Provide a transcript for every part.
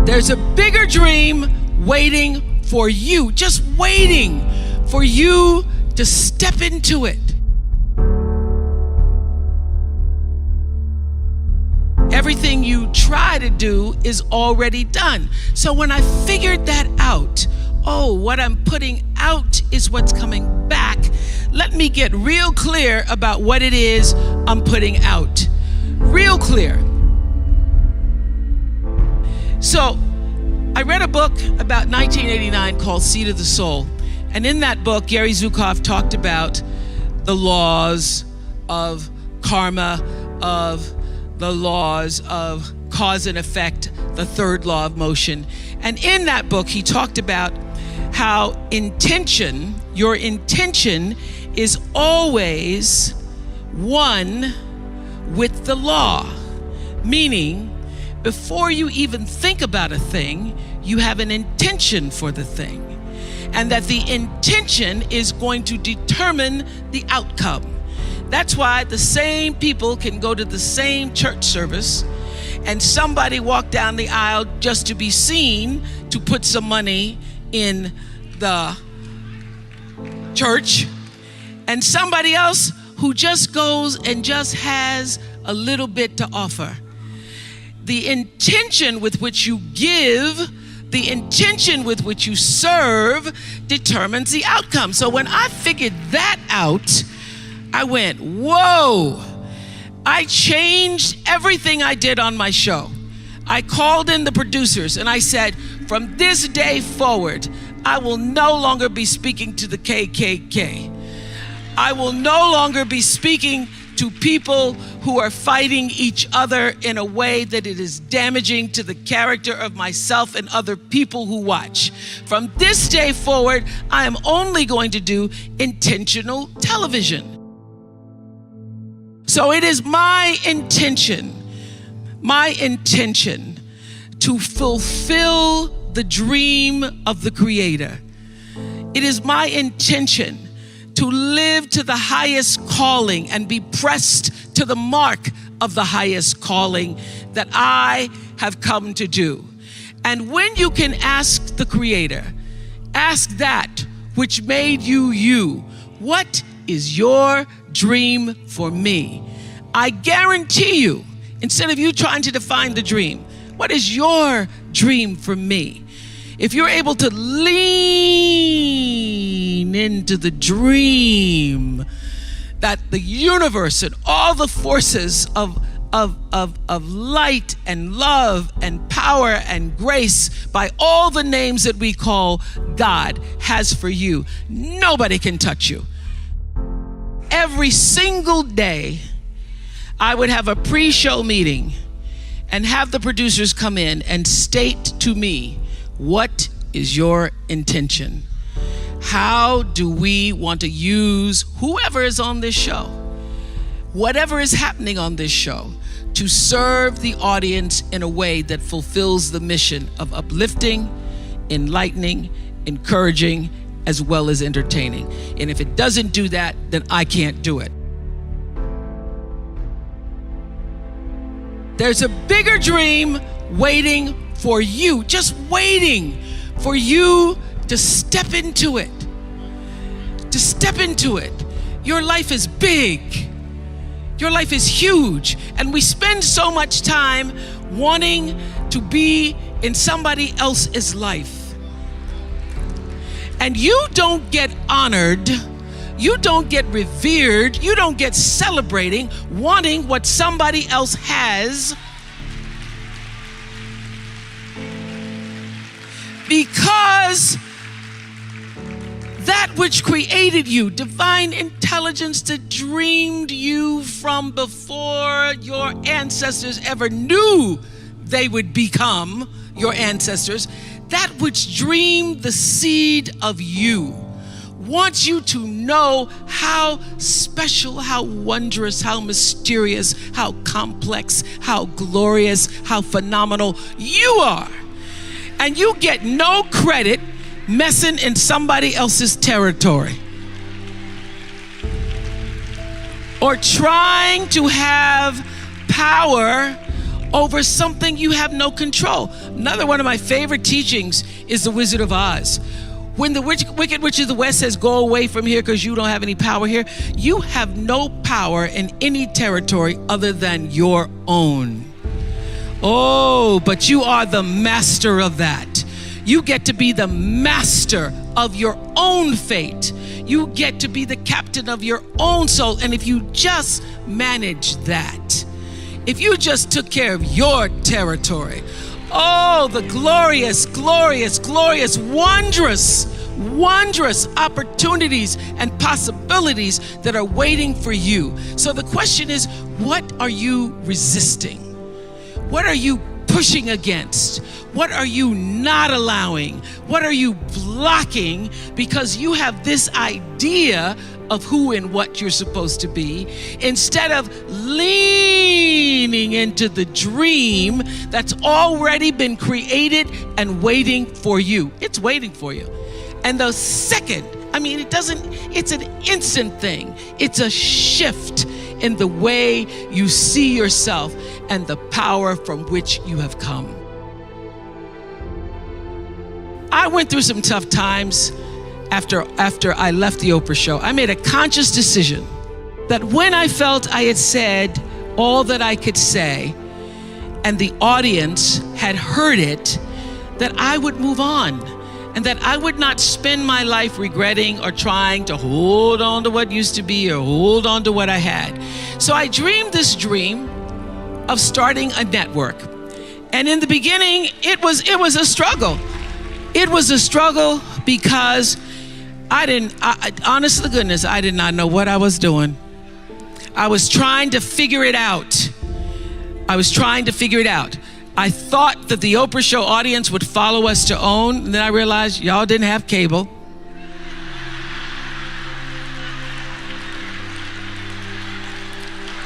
There's a bigger dream waiting for you, just waiting for you to step into it. Everything you try to do is already done. So when I figured that out, what I'm putting out is what's coming back. Let me get real clear about what it is I'm putting out. Real clear. So I read a book about 1989 called Seed of the Soul. And in that book, Gary Zukav talked about the laws of karma, of the laws of cause and effect, the third law of motion. And in that book, he talked about how your intention is always one with the law. Meaning, before you even think about a thing, you have an intention for the thing. And that the intention is going to determine the outcome. That's why the same people can go to the same church service and somebody walk down the aisle just to be seen to put some money in the church, and somebody else who just goes and just has a little bit to offer. The intention with which you give, the intention with which you serve determines the outcome. So when I figured that out, I went, whoa. I changed everything I did on my show. I called in the producers and I said, from this day forward, I will no longer be speaking to the KKK. I will no longer be speaking to people who are fighting each other in a way that it is damaging to the character of myself and other people who watch. From this day forward, I am only going to do intentional television. So it is my intention to fulfill the dream of the Creator. It is my intention to live to the highest calling and be pressed to the mark of the highest calling that I have come to do. And when you can ask the Creator, ask that which made you you, what is your dream for me? I guarantee you, instead of you trying to define the dream, what is your dream for me? If you're able to lean into the dream that the universe and all the forces of light and love and power and grace by all the names that we call God has for you, nobody can touch you. Every single day, I would have a pre-show meeting and have the producers come in and state to me, what is your intention? How do we want to use whoever is on this show, whatever is happening on this show, to serve the audience in a way that fulfills the mission of uplifting, enlightening, encouraging, as well as entertaining. And if it doesn't do that, then I can't do it. There's a bigger dream waiting for you, just waiting for you to step into it. To step into it. Your life is big. Your life is huge. And we spend so much time wanting to be in somebody else's life. And you don't get honored, you don't get revered, you don't get celebrating wanting what somebody else has, because that which created you, divine intelligence that dreamed you from before your ancestors ever knew they would become your ancestors, that which dreamed the seed of you, wants you to know how special, how wondrous, how mysterious, how complex, how glorious, how phenomenal you are. And you get no credit messing in somebody else's territory or trying to have power over something you have no control. Another one of my favorite teachings is The Wizard of Oz. When the Wicked Witch of the West says, go away from here because you don't have any power here, you have no power in any territory other than your own. Oh, but you are the master of that. You get to be the master of your own fate. You get to be the captain of your own soul. And if you just manage that, if you just took care of your territory, oh, the glorious, glorious, glorious, wondrous, wondrous opportunities and possibilities that are waiting for you. So the question is, what are you resisting? What are you pushing against? What are you not allowing? What are you blocking because you have this idea of who and what you're supposed to be, instead of leaning into the dream that's already been created and waiting for you? It's waiting for you. And the second, it's an instant thing. It's a shift in the way you see yourself and the power from which you have come. I went through some tough times after I left the Oprah show. I made a conscious decision that when I felt I had said all that I could say and the audience had heard it, that I would move on and that I would not spend my life regretting or trying to hold on to what used to be or hold on to what I had. So I dreamed this dream of starting a network. And in the beginning, it was a struggle. It was a struggle because honest to goodness, I did not know what I was doing. I was trying to figure it out. I thought that the Oprah show audience would follow us to OWN, and then I realized y'all didn't have cable.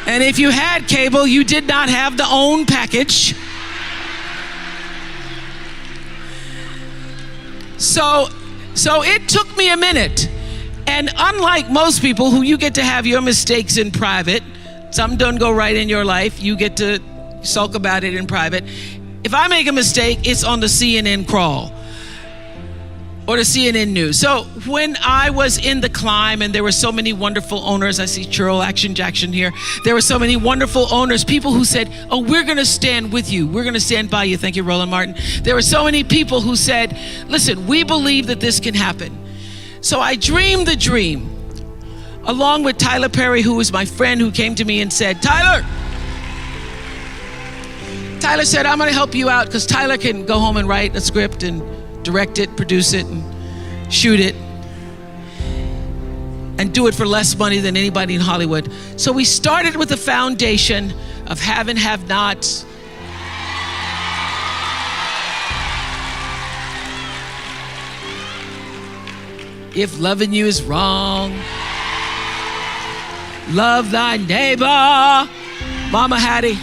And if you had cable, you did not have the OWN package. So it took me a minute. And unlike most people who you get to have your mistakes in private, some don't go right in your life, you get to sulk about it in private. If I make a mistake, it's on the CNN crawl or the CNN news. So when I was in the climb and there were so many wonderful owners, I see Churl Action Jackson here. There were so many wonderful owners, people who said, oh, we're gonna stand with you. We're gonna stand by you. Thank you, Roland Martin. There were so many people who said, listen, we believe that this can happen. So I dreamed the dream along with Tyler Perry, who was my friend, who came to me and said, Tyler said, I'm gonna help you out, because Tyler can go home and write a script and direct it, produce it, and shoot it, and do it for less money than anybody in Hollywood. So we started with a foundation of have and have nots. If loving you is wrong, love thy neighbor, Mama Hattie.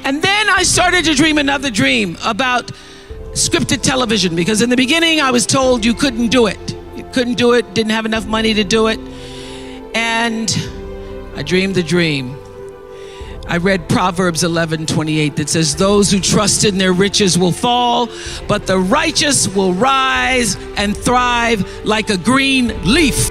And then I started to dream another dream about scripted television, because in the beginning I was told you couldn't do it. You couldn't do it, didn't have enough money to do it. And I dreamed the dream. I read Proverbs 11:28 that says, those who trust in their riches will fall, but the righteous will rise and thrive like a green leaf.